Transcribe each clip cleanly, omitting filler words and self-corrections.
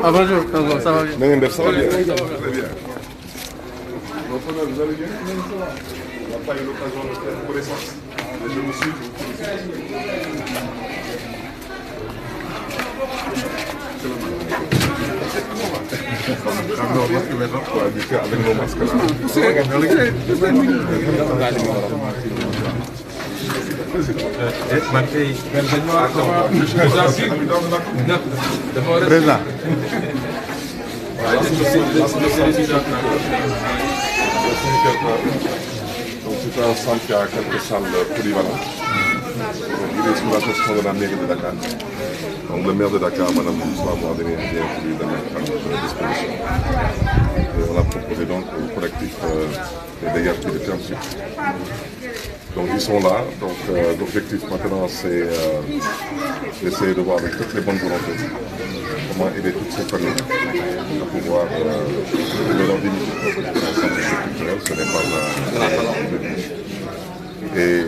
Ah bonjour, ça va bien. Ça va bien. Très bien. Vous allez bien? On n'a pas eu l'occasion de faire connaissance. Je vous suis. Avec nos masques là. Président. Donc c'est un centre qui a quelques salles polyvalentes. Il est sous la gestion de la mairie de Dakar. Donc le maire de Dakar, Madame Moussa, va venir bien voulu de mettre à notre disposition. Et on a proposé donc au collectif des dégâts de Terme-Sud. Donc ils sont là, donc l'objectif maintenant c'est d'essayer de voir avec toutes les bonnes volontés comment aider toutes ces familles à pouvoir donner leur dignité. Ce n'est pas et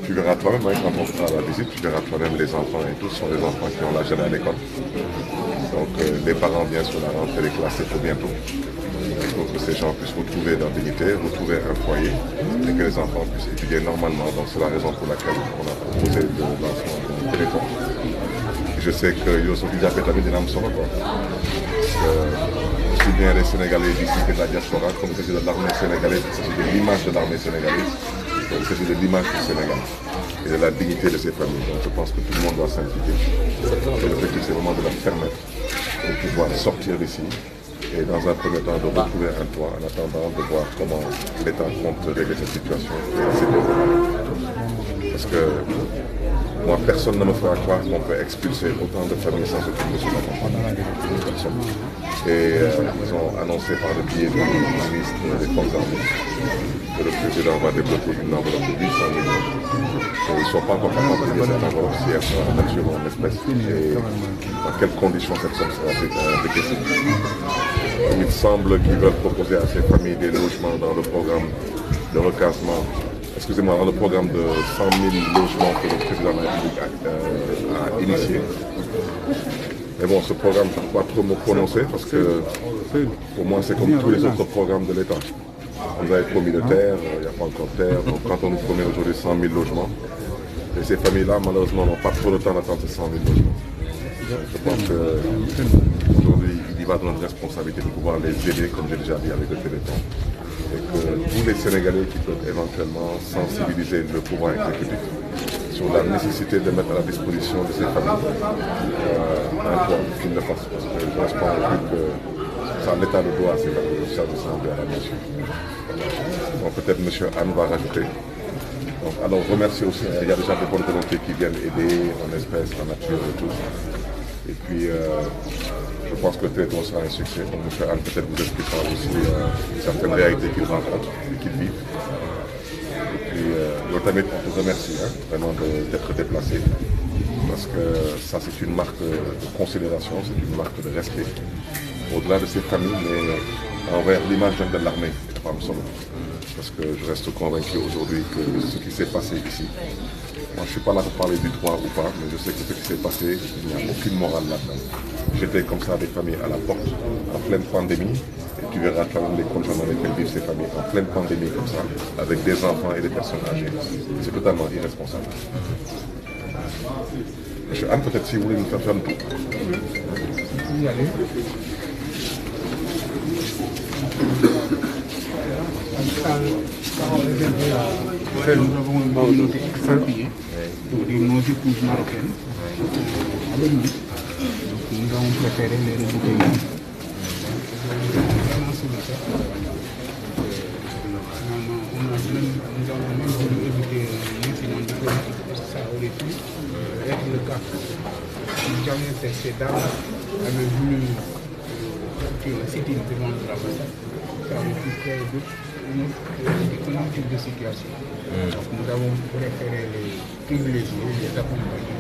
tu verras toi-même, quand on fera la visite, tu verras toi-même les enfants et tous sont des enfants qui ont l'âge d'aller à l'école. Donc les parents bien sûr la rentrée des classes c'est pour bientôt. Il faut que ces gens puissent retrouver leur dignité, retrouver un foyer et que les enfants puissent étudier normalement. Donc c'est la raison pour laquelle on a proposé de lancement d'un téléphone. Je sais que Yosso Diabète avait des lames sur le corps. Aussi bien les Sénégalais d'ici que de la diaspora, comme il s'agit de l'armée sénégalaise, il s'agit de l'image de l'armée sénégalaise, il s'agit de l'image du Sénégal et de la dignité de ses familles. Donc je pense que tout le monde doit s'impliquer. Et l'objectif c'est vraiment de leur permettre de pouvoir sortir d'ici et dans un premier temps de retrouver un toit en attendant de voir comment l'État compte régler cette situation qui est assez défavorable. Parce que moi, personne ne me fera croire qu'on peut expulser autant de familles sans aucune mesure d'accompagnement. Personne. Et ils ont annoncé par le biais du ministre des Forces armées que le président va débloquer une enveloppe de 800 millions. Et ils ne sont pas encore capables de payer cette enveloppe si elle sera nature en espèces et dans quelles conditions cette somme sera décaissée. Il semble qu'ils veulent proposer à ces familles des logements dans le programme de recasement. Excusez-moi, dans le programme de 100 000 logements que le président de la République a initié. Mais bon, ce programme, je ne peux pas trop me prononcer parce que pour moi, c'est comme tous les autres programmes de l'État. On nous avait promis de terre, il n'y a pas encore de terre. Donc quand on nous promet aujourd'hui 100 000 logements, et ces familles-là, malheureusement, n'ont pas trop le temps d'attendre ces 100 000 logements. Je pense qu'aujourd'hui, il y va de notre responsabilité de pouvoir les aider, comme j'ai déjà dit avec le téléphone. Et que tous les Sénégalais qui peuvent éventuellement sensibiliser le pouvoir exécutif sur la nécessité de mettre à la disposition de ces familles un toit qu'ils le fassent. Parce que je reste convaincu que ça l'état de droit, c'est le service rendu à la nation. Donc peut-être M. Anne va rajouter. Donc, alors remercier aussi, il y a déjà des bonnes volontés qui viennent aider en espèces, en nature et tout. Et puis je pense que le téléthon sera un succès. Donc M. Anne peut-être vous expliquera aussi certaines réalités qu'il rencontre et qu'il vit. Et puis notamment on te remercie vraiment d'être déplacé. Parce que ça c'est une marque de considération, c'est une marque de respect. Au-delà de ces familles, mais envers l'image de l'armée et pas solo. Parce que je reste convaincu aujourd'hui que ce qui s'est passé ici, moi je ne suis pas là pour parler du droit ou pas, mais je sais que ce qui s'est passé, il n'y a aucune morale là-dedans. J'étais comme ça des familles à la porte, en pleine pandémie, et tu verras quand même les conditions dans lesquelles vivent ces familles, en pleine pandémie comme ça, avec des enfants et des personnes âgées. C'est totalement irresponsable. Monsieur Anne, peut-être si vous voulez nous faire un tour. Nous avons une communauté extraordinaire, donc des non-épouses marocaines avec nous. Donc nous avons préféré les rebouquer. Nous avons même voulu éviter un incident diplomatique parce que ça aurait pu être le cas. Si jamais ces dames avaient voulu faire un sitting devant l'ambassade, ça aurait pu créer un type de situation. Donc nous avons préféré les privilégier, les accompagner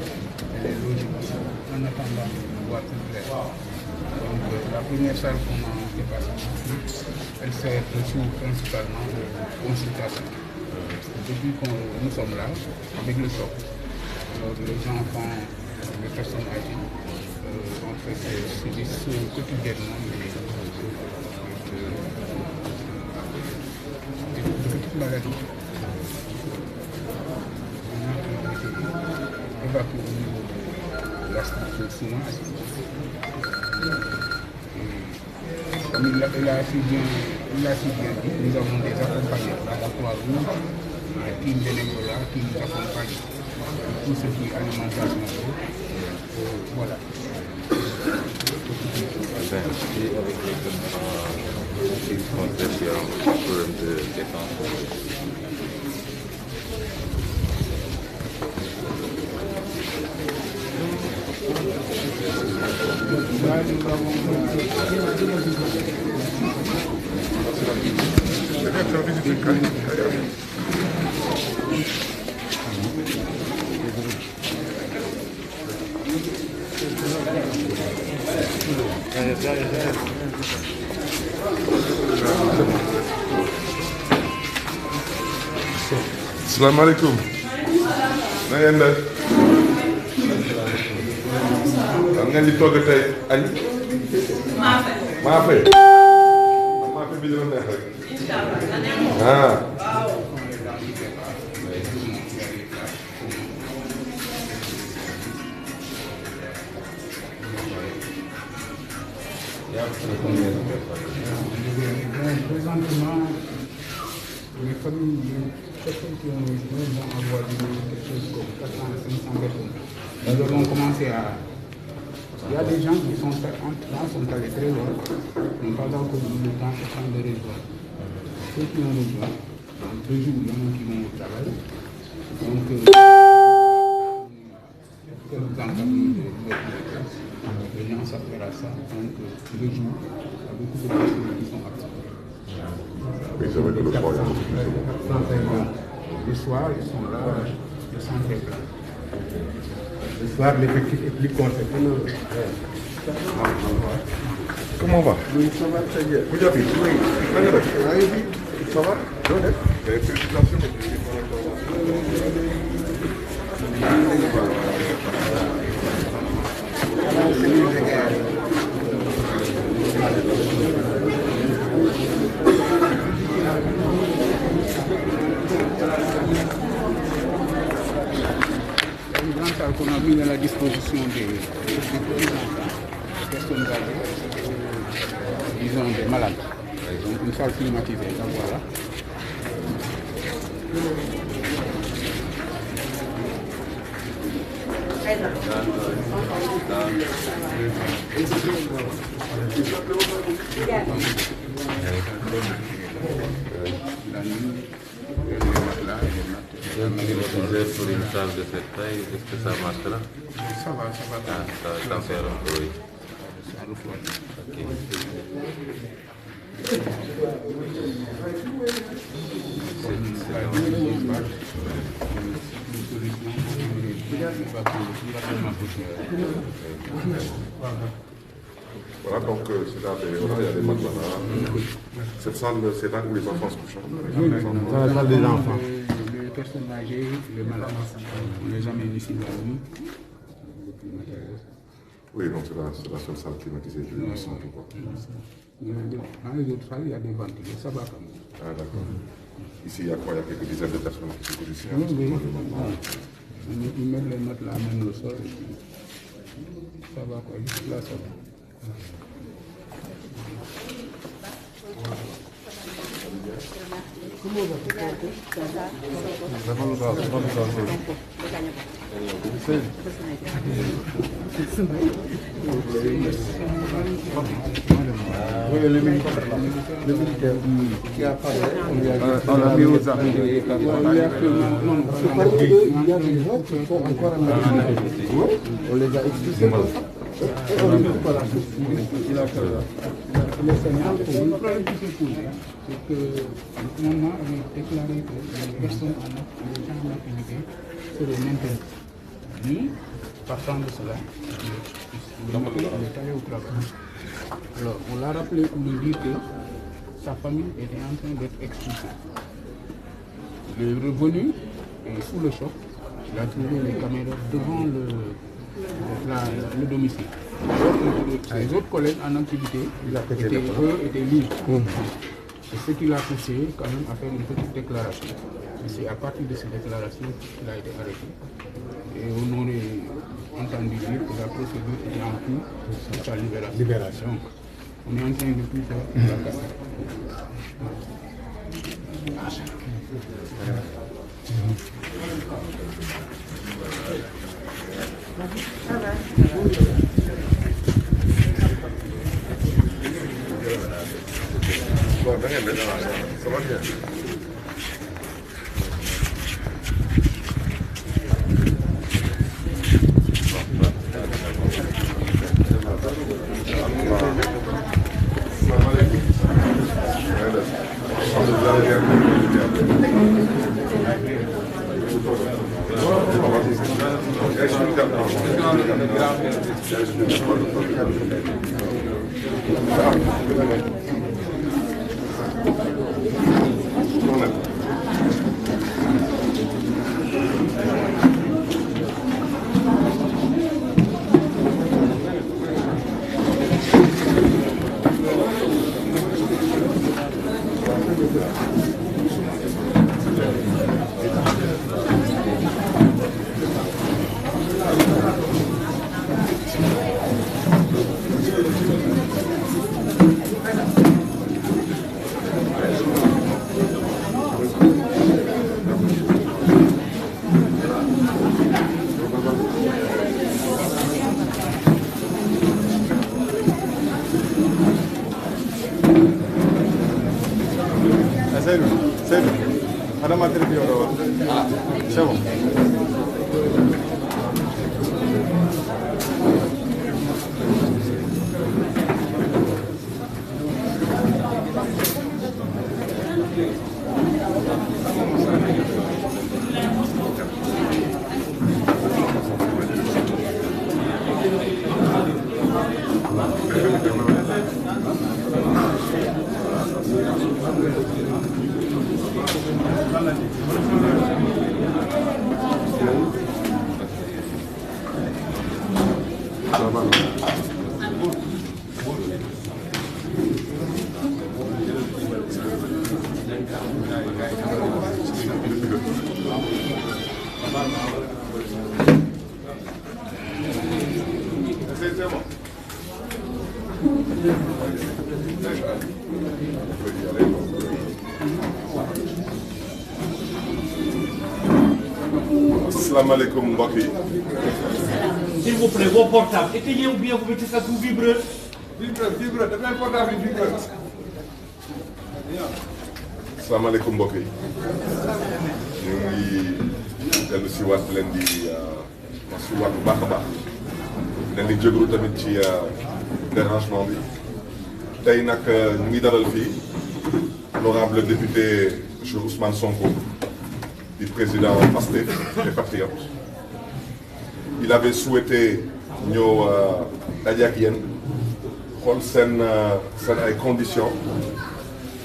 et les loger en attendant de voir tout clair. Donc la première salle qu'on a fait passer, elle sert principalement de consultation. Depuis que nous sommes là, avec le choc, alors les enfants les personnes âgées. En fait, c'est des soins quotidiennement de petites maladies. Évacuées au niveau de la structure souvent. Comme il l'a si bien dit, nous avons des accompagnants à la Croix-Rouge, un team bénévolat qui nous accompagne tout ce qui est alimentation. Voilà. Et avec les qui sont traités en problème de défense. Là, nous avons Assalamu alaikum. Na ngeen def. Xam ngeen di togg tey añ. Maafe. Maafe bi dina neex rek. Ah. Présentement, les familles, les personnes qui ont besoin vont avoir quelque chose comme 400 à 500 personnes. Nous avons commencé à... Il y a des gens qui sont allés très loin, mais pas encore eu le temps de prendre des régions. Ceux qui ont besoin, dans 2 jours, il y en a qui vont au travail. Donc, les gens s'appellent à ça. Donc, 2 jours, il y a beaucoup de personnes qui sont absentes. Oui, c'est vrai que le soir, il y a beaucoup plus de monde. Le soir, ils sont là, le centre est plein. Le soir, l'effectif est plus conséquent. Comment on va? Ça va très bien. Vous avez dit? Oui. Ça va? Félicitations. Qu'on a mis à la disposition des personnes âgées, disons des malades. Donc une salle climatisée, donc voilà. La nuit, Utilisé pour une salle de cette taille, est-ce que ça marchera? Ça va. Ça va faire un peu, oui. Ça refroidit. Ok. Voilà, donc c'est là, il y a des matelas. Cette salle, c'est là où les enfants se couchent. Dans la salle des enfants. Les personnes âgées, les malades, on les amène ici la nuit. Oui, donc c'est la seule salle climatisée du centre. Dans les autres salles, il y a des ventilés, ça va quand même. Ah, d'accord. Ici, il y a quoi? Il y a quelques dizaines de personnes qui se positionnent. Oui. Ils mettent les matelas même le sol. Ça va quoi, juste là, ça va. Oui, le militaire qui a parlé, on l'a mis aux armes. Parmi eux, il y a des gens qui sont encore en activité. On les a expulsés comme ça. Et on ne peut pas la chose. Le Sénat, le problème qui se pose, c'est que le commandement avait déclaré que les personnes les gens en activité seraient maintenus. Lui, partant de cela, il est allé au travail. Alors, on l'a rappelé pour lui dire que sa famille était en train d'être expulsée. Il est revenu et sous le choc, il a trouvé les caméras devant le domicile. Les autres collègues en activité étaient libres. Et ce qui l'a poussé quand même à faire une petite déclaration. Et c'est à partir de cette déclaration qu'il a été arrêté. Et on aurait entendu dire que la procédure était en cours pour sa libération. Donc, on est en train de tout faire. Bon, da ngeen def ça va bien. C'est bon. Asalaamaaleykum mbokk yi. S'il vous plaît, vos portables, éteignez ou bien vous mettez ça sous vibreur. Vibreur, daf leen portable yi vibreur. Asalaamaaleykum mbokk yi. ñu ngi dellu si waat leen di si waat bu baax a baax. leen di jégalu tamit ci dérangement bi. tey nag ñu ngi dalal fii l'honorable député monsieur Ousmane Sonko, du président Pastef des Patriotes. Il avait souhaité ñëw daje ak yéen xool seen ay conditions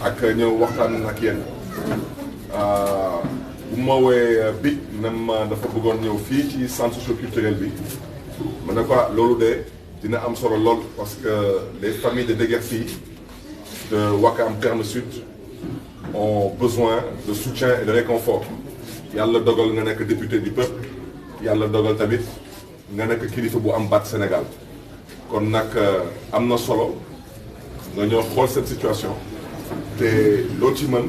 ak ñëw waxtaan ak yéen bu ma woowee bi nam dafa bëggoon ñëw fii ci centre socio-culturel bi ma ne ko loolu de dina am solo lool parce que les familles de déguerpis de Ouakam Terme Sud ont besoin de soutien et de réconfort. Yàlla dogal nga nekk député du peuple yàlla dogal tamit nga nekk kilifa bu am baat Sénégal kon nag am na solo nga ñëw xool cette situation te loo ci mën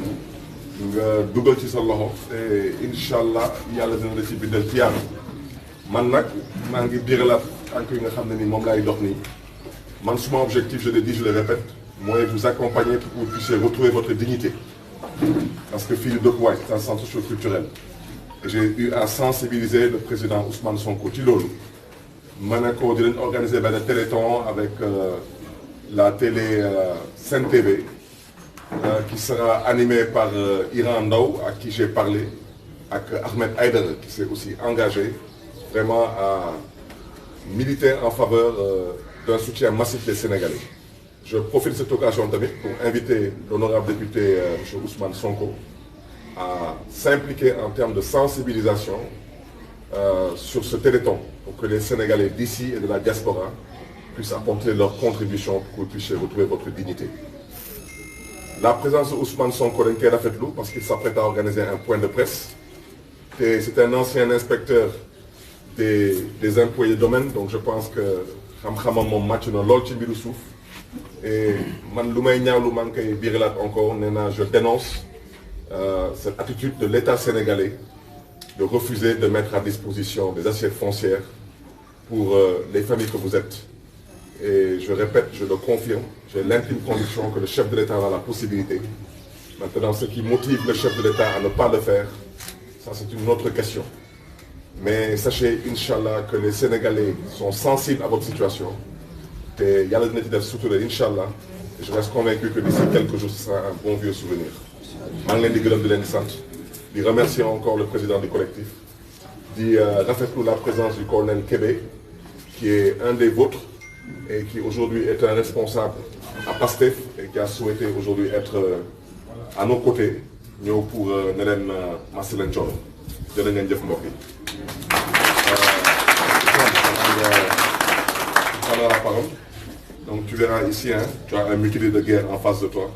nga dugal ci sa loxo te incha allah yàlla dina la ci bindal ci yàlla man nag maa ngi biiralaat tànk yi nga xam ne ni moom laay dox nii man suma objectif je le dis je le répète mooy vous accompagner pour que vous puissiez retrouver votre dignité parce que fii di dëkkuwaay c'est un centre socio-culturel. J'ai eu à sensibiliser le président Ousmane Sonko ci loolu ma ne ko dinañ organiser benn téléthon avec la télé Sen TV qui sera animée par Iran Ndaw à qui j'ai parlé ak Ahmed Aïdara qui s'est aussi engagé vraiment à militer en faveur d'un soutien massif des Sénégalais. Je profite de cette occasion tamit pour inviter l'honorable député monsieur Ousmane Sonko à s'impliquer en termes de sensibilisation sur ce téléthon pour que les Sénégalais d'ici et de la diaspora puissent apporter leur contribution pour que vous puissiez retrouver votre dignité. La présence de Ousmane Sonko dañ koy rafetlu parce qu'il s'apprête à organiser un point de presse. C'est un ancien inspecteur des impôts et des domaines, donc je pense que xam-xamam moom màcc na lool ci mbiru suuf. Et man lu may ñaawlu maa ngi koy biiralaat encore nee naa je dénonce cette attitude de l'État sénégalais de refuser de mettre à disposition des assiettes foncières pour les familles que vous êtes. Et je répète, je le confirme, j'ai l'intime conviction que le chef de l'État a la possibilité. Maintenant, ce qui motive le chef de l'État à ne pas le faire, ça c'est une autre question. Mais sachez, Inch'Allah, que les Sénégalais sont sensibles à votre situation. Et yàlla dina ci def sutura Inch'Allah. Et je reste convaincu que d'ici quelques jours, ce sera un bon vieux souvenir. maa ngi leen di gërëm di leen di sant. di remercier encore le président du collectif. di rafetlu la présence du colonel Kébé, qui est un des vôtres et qui aujourd'hui est un responsable à PASTEF et qui a souhaité aujourd'hui être à nos côtés ñëw pour ne leen masi leen coono jërë ngeen jëf mbokk yi. La parole. Donc tu verras ici, hein, tu as un mutilé de guerre en face de toi.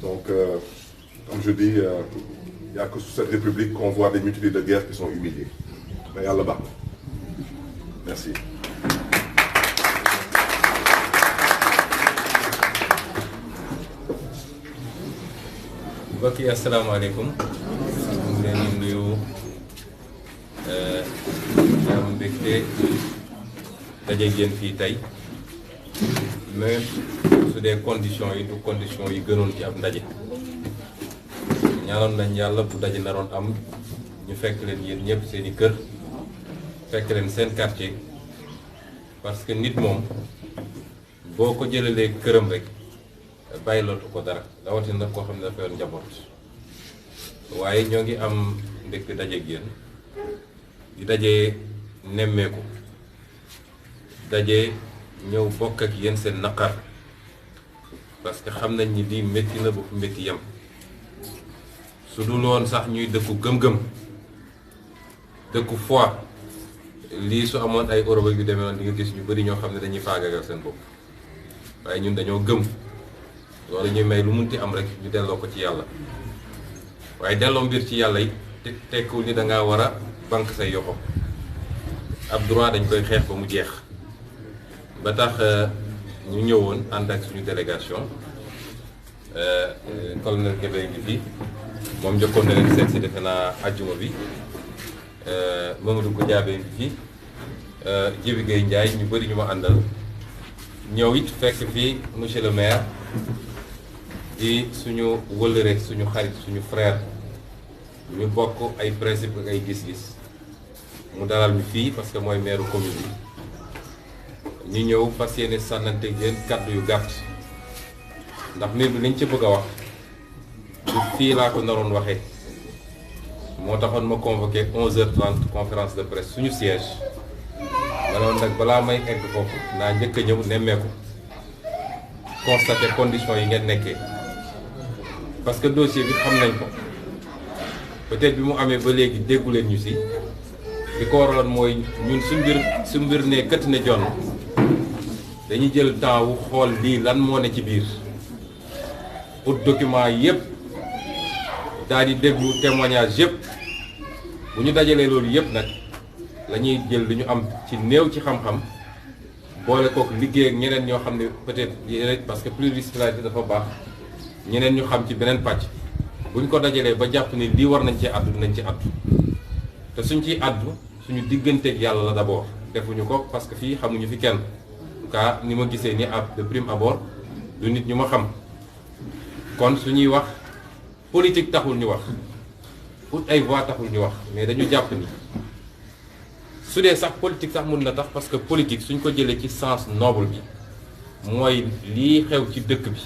Donc comme je dis, il n'y a que sous cette république qu'on voit des mutilés de guerre qui sont humiliés. Mais yàlla baax na. Merci. mbokk yi asalaamaaleykum ñu ngi leen di nuyu am mbégte daje ngeen fii tey même su dee conditions yi du conditions yi gënoon ci ab ndaje ñaanoon nañ yàlla bu daje naroon am ñu fekk leen yéen ñëpp seeni kër fekk leen seen quartier parce que nit moom boo ko jëlalee këram rek bàyyi lootu ko dara rawatina nag koo xam ne dafa yor njaboot waaye ñoo ngi am ndekk daje ak yéen di daje nemmeeku daje ñëw bokk ak yéen seen naqar parce que xam nañ ni lii métti na ba fu métti yem su dul woon sax ñuy dëkku gëm-gëm dëkku foi lii su amoon ay Europe yu demee noonu di nga gis ñu bari ñoo xam ne dañuy faagagal seen bopp waaye ñun dañoo gëm loolu ñuy may lu munti am rek ñu delloo ko ci yàlla waaye delloo mbir ci yàlla yi tekkiwul ni dangaa war a banque say yoxo ab droit dañ koy xeex ba mu jeex ba tax ñu ñëwoon ànd ak suñu délégation colonel Kébé ngi fii moom njëkkoon na leen seet si defe naa ajjuma bi Mamadou Goudiaby ngi fii Djibi Gueye Ndiaye ñu bëri ñu ma àndal ñëw it fekk fii monsieur le maire di suñu wëllëre suñu xarit suñu frère ñu bokk ay principe ak ay gis-gis mu dalal ñu fii parce que mooy maire commune bi ñu ñëw fas yéene sànnante ngeen kàddu yu gàtt ndax mbir bi liñ ci bëgg a wax du fii laa ko naroon waxee moo taxoon ma convoqué 11h30 conférence de presse suñu siège ma noonu nag balaa may egg foofu naa njëkk a ñëw nemmeeku constater conditions yi ngeen nekkee parce que dossier bi xam nañ ko peut-être bi mu amee ba léegi déggu leen ñu si li ko waraloon mooy ñun su mbir ne kët ne jonn dañuy jël temps wu xool lii lan moo ne ci biir pour document yépp daal di déglu témoignage yépp bu ñu dajalee loolu yépp nag la ñuy jël li ñu am ci néew ci xam-xam boole kook liggéey ak ñeneen ñoo xam ne peut-être parce que pluridisciplinarité dafa baax ñeneen ñu xam ci beneen pàcc bu ñu ko dajalee ba jàpp ni lii war nañ ci àddu dinañ ci àddu te suñ ciy àddu suñu digganteeg yàlla la d'abord defuñu ko parce que fii xamuñu fi kenn en tout cas ni ma gisee ni de prime abord du nit ñu ma xam kon suñuy wax politique taxul ñu wax ut ay voix taxul ñu wax mais dañu jàpp ni su dee sax politique sax mun na tax parce que politique suñ ko jëlee ci sens noble bi mooy lii xew ci dëkk bi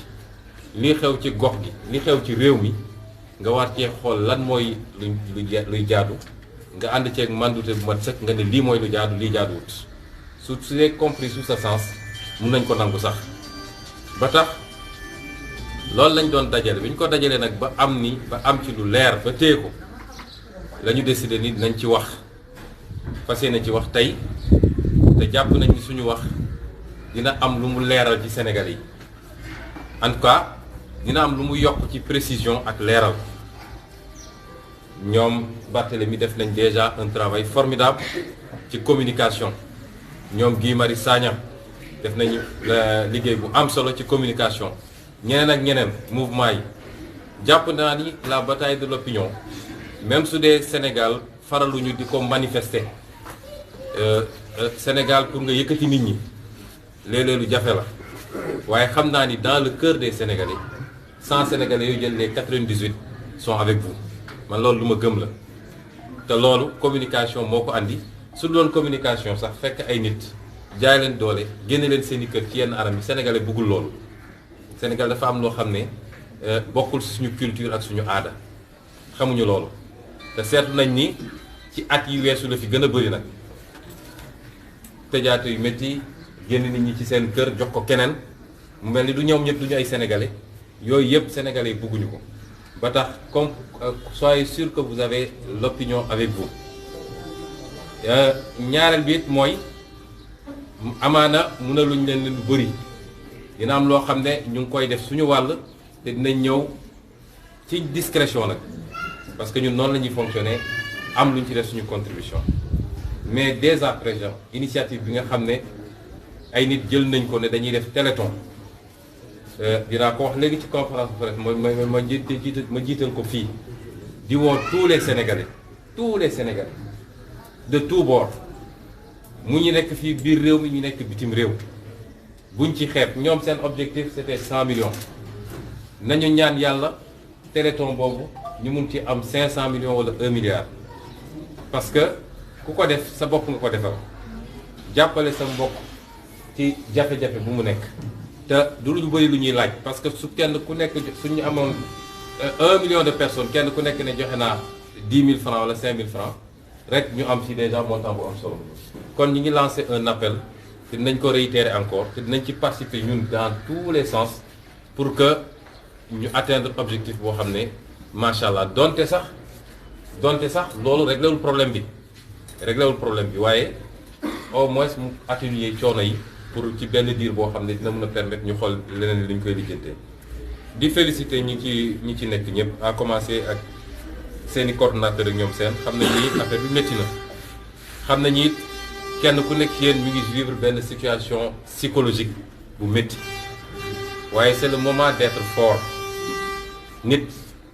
lii xew ci gox gi li xew ci réew mi nga war cee xool lan mooy luy jaadu nga ànd ceeg mandute bu mat sëkk nga ne lii mooy lu jaadu lii jaaduwut su dee compris sous ce sens mun nañ ko nangu sax ba tax loolu lañ doon dajale bi ñu ko dajalee nag ba am ci lu leer ba téye ko la ñu décidé ni nañ ci wax fas yéene ci wax tey te jàpp nañ ni suñu wax dina am lu mu leeral ci Sénégalais yi en tout cas dina am lu mu yokk ci précision ak leeral. ñoom Barthélémy def nañ déjà un travail formidable ci communication ñoom Guy Marius Sagna def nañu liggéey bu am solo ci communication ñeneen ak ñeneen mouvement yi jàpp naa ni la bataille de l'opinion même su dee Sénégal faraluñu di ko manifester Sénégal pour nga yëkkati nit ñi léeg-léeg lu jafe la waaye xam naa ni dans le cœur des Sénégalais 100 Sénégalais yooyu jël les 98 sont avec vous man loolu lu ma gëm la te loolu communication moo ko andi su doon communication sax fekk ay nit jaay leen doole génne leen seen i kër ci yenn anam yi sénégalais bëggul loolu Sénégal dafa am loo xam ne bokkul suñu culture ak suñu aada xamuñu loolu te seetlu nañ ni ci at yi weesu la fi gën a bëri nag tëjaate yu métti génn nit ñi ci seen kër jox ko keneen mu mel ni du ñoom ñëpp du ñu ay sénégalais yooyu yëpp sénégalais yi bëgguñu ko. ba tax comme soyez sûr que vous avez l'opinion avec vous ñaareel bi it mooy amaana mënaluñ leen lu bëri dina am loo xam ne ñu ngi koy def suñu wàll te dinañ ñëw ci discrétion nag parce que ñun noonu la ñuy fonctionner am lu ñu ci def suñu contribution mais dès à présent initiative bi nga xam ne ay nit jël nañ ko ne dañuy def téléthon dinaa ko wax léegi ci conférence de presse ma jiital ko fii di woo tous les Sénégalais de tous bords mu ñu nekk fii biir réew mi ñu nekk bitim réew buñ ci xeeb ñoom seen objectif c'était 100 millions nañu ñaan yàlla téléthon boobu ñu mun ci am 500 millions wala 1 milliard parce que ku ko def sa bopp nga ko defal jàppale sa mbokk ci jafe-jafe bu mu nekk te du lu bëri lu ñuy laaj parce que su kenn ku nekk suñu amoon 1 million de personnes kenn ku nekk ne joxe naa 10 000 francs wala 5 000 francs rek ñu am ci déjà montant bu am solo kon ñu ngi lancé un appel te dinañ ko réitérer encore te dinañ ci participer ñun dans tous les sens pour que ñu atteindre objectif boo xam ne macha allah donte sax loolu réglewul problème bi waaye au moins mu atténuer coono yi pour ci benn diir boo xam ne dina mën a permettre ñu xool leneen li ñu koy lijjantee di féliciter ñi ci nekk ñëpp à commencer ak seeni coordonnateur ak ñoom seen xam nañ ni affaire bi métti na xam nañ it kenn ku nekk yéen ñu ngi vivre benn situation psychologique bu métti waaye c'est le moment d'être fort nit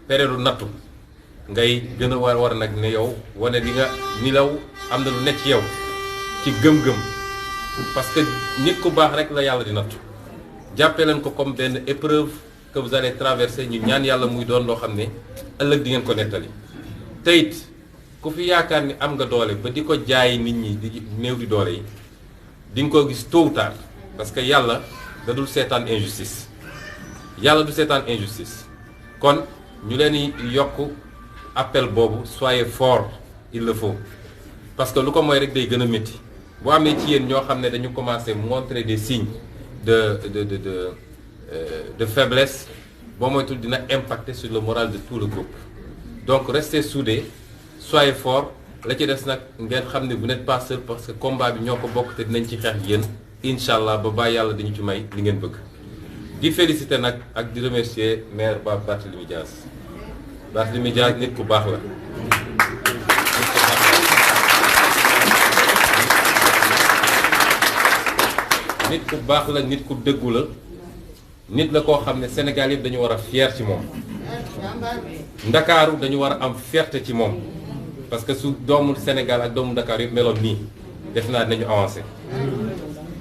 période nattu ngay gën a war nag ne yow wane ni law am na lu nekk ci yow ci gëm-gëm parce que nit ku baax rek la yàlla di nattu jàppee leen ko comme benn épreuve que vous allez traverser ñu ñaan yàlla muy doon loo xam ne ëllëg di ngeen ko nettali te it ku fi yaakaar ni am nga doole ba di ko jaay nit ñi di néew di doole yi di nga ko gis tôt ou tard parce que yàlla da dul seetaan injustice kon ñu leen di yokk appel boobu soyez fort il le faut parce que lu ko mooy rek day gën a métti boo amee ci yéen ñoo xam ne dañu commencer montrer des signes de faiblesse boo moytul dina impacter sur le moral de tout le groupe donc restez soudés soyez forts la ci des nag ngeen xam ne vous n'êtes pas seul parce que combat bi ñoo ko bokk te dinañ ci xeex yéen incha allah ba bàyyi yàlla dañu ci may li ngeen bëgg di féliciter nag ak di remercier maire Barthélémy Dias nit ku baax la nit ku baax la nit ku dëggu la nit la koo xam ne Sénégal yëpp dañu war a fier ci moom Ndakaaru dañu war a am fierté ci moom parce que su doomu Sénégal ak doomu Ndakaaru yëpp meloon nii def naa dinañu avancé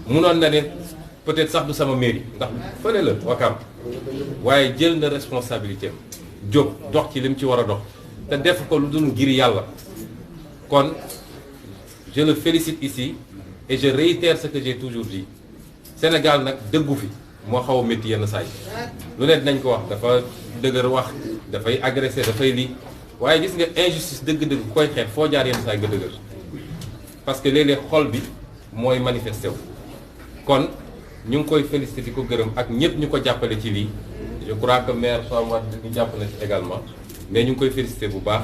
munoon na ne peut-être sax du sama mairie ndax fële la Wakam waaye jël na responsabilité am jóg dox ci li mu ci war a dox te def ko lu dul ngir yàlla kon je le félicite ici et je réitère ce que j'ai toujours dit Sénégal nag dëggu fi moo xaw a métti yenn saa yi lu ne dinañ ko wax dafa dëgër wax dafay agressé dafay lii waaye gis nga injustice dëgg-dëgg koy xeex foo jaar yenn saa yi nga dëgër parce que léeg-léeg xol bi mooy manifesté wu kon ñu ngi koy félicité di ko gërëm ak ñëpp ñu ko jàppale ci lii je crois que maire Soham Wardini ñu jàpp na ci également mais ñu ngi koy félicité bu baax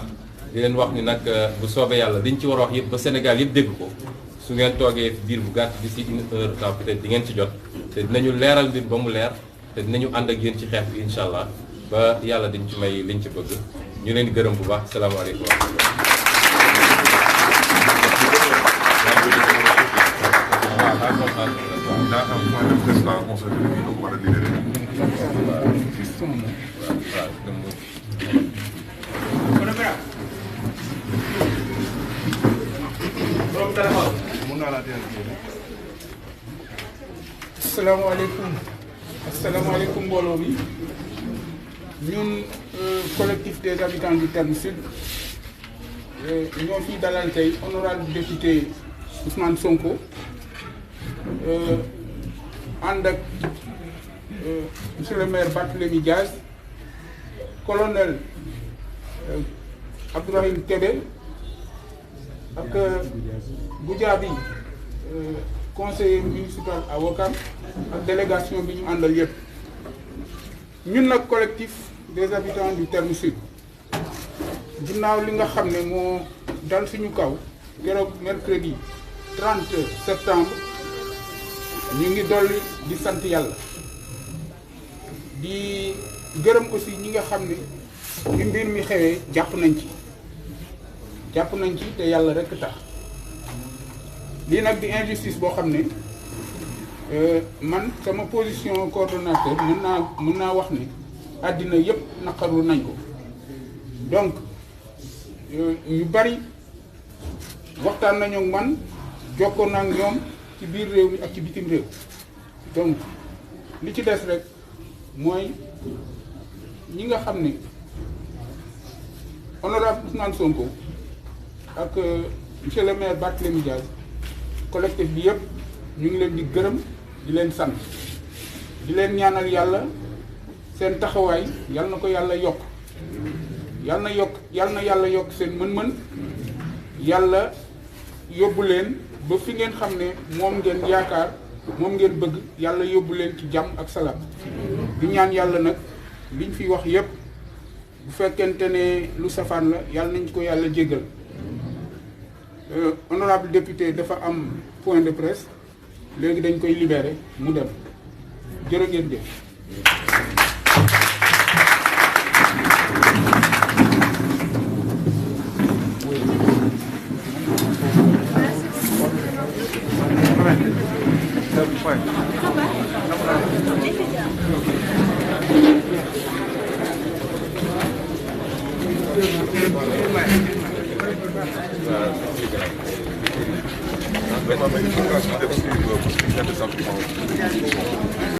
di leen wax ni nag bu soobee yàlla liñ ci war a wax yëpp ba Sénégal yëpp dégg ko su ngeen toogee diir bu gàtt d'ici 1 heure temps peut-être di ngeen ci jot te dinañu leeral mbir ba mu leer te dinañu ànd ak yéen ci xeex bi incha allah ba yàlla dañ ci may liñ ci bëgg ñu leen di gërëm bu baax salaamaaleykum wa asalaamaaleykum mbooloo mi ñun collectif des habitants du Terme Sud ñoo fi dalal tey honorable député Ousmane Sonko ànd ak monsieur le maire Barthélémy Diaz, colonel Abdourahim Kébé ak Goudiaby conseiller municipal à Ouakam ak délégation bi ñu àndal yépp ñun nag collectif des habitants du Terme Sud ginnaaw li nga xam ne moo dal suñu kaw keroog mercredi 30 septembre ñu ngi dolli di sant yàlla di gërëm aussi ñi nga xam ne bi mbir mi xewee jàpp nañ ci te yàlla rekk tax lii nag di injustice boo xam ne man sama position coordonnateur mën naa wax ne àddina yépp naqarlu nañ ko donc ñu bari waxtaan nañu ak man jokkoo naa ak ñoom ci biir réew mi ak ci bitim réew donc li ci des rek mooy ñi nga xam ne honorable Ousmane Sonko ak monsieur le maire Barthélémy Diaz collectif bi yëpp ñu ngi leen di gërëm di leen sant di leen ñaanal yàlla seen taxawaay yal na ko yàlla yokk yal na yàlla yokk seen mën-mën yàlla yóbbu leen ba fi ngeen xam ne moom ngeen yaakaar moom ngeen bëgg yàlla yóbbu leen ci jàmm ak salaam di ñaan yàlla nag liñ fi wax yépp bu fekkente ne lu safaan la yàlla nañ ko yàlla jéggal honorable député dafa am point de presse léegi dañ koy libérer mu dem jërë ngeen jëf. Mais il faut que je def suivi parce qu'il y a des arguments.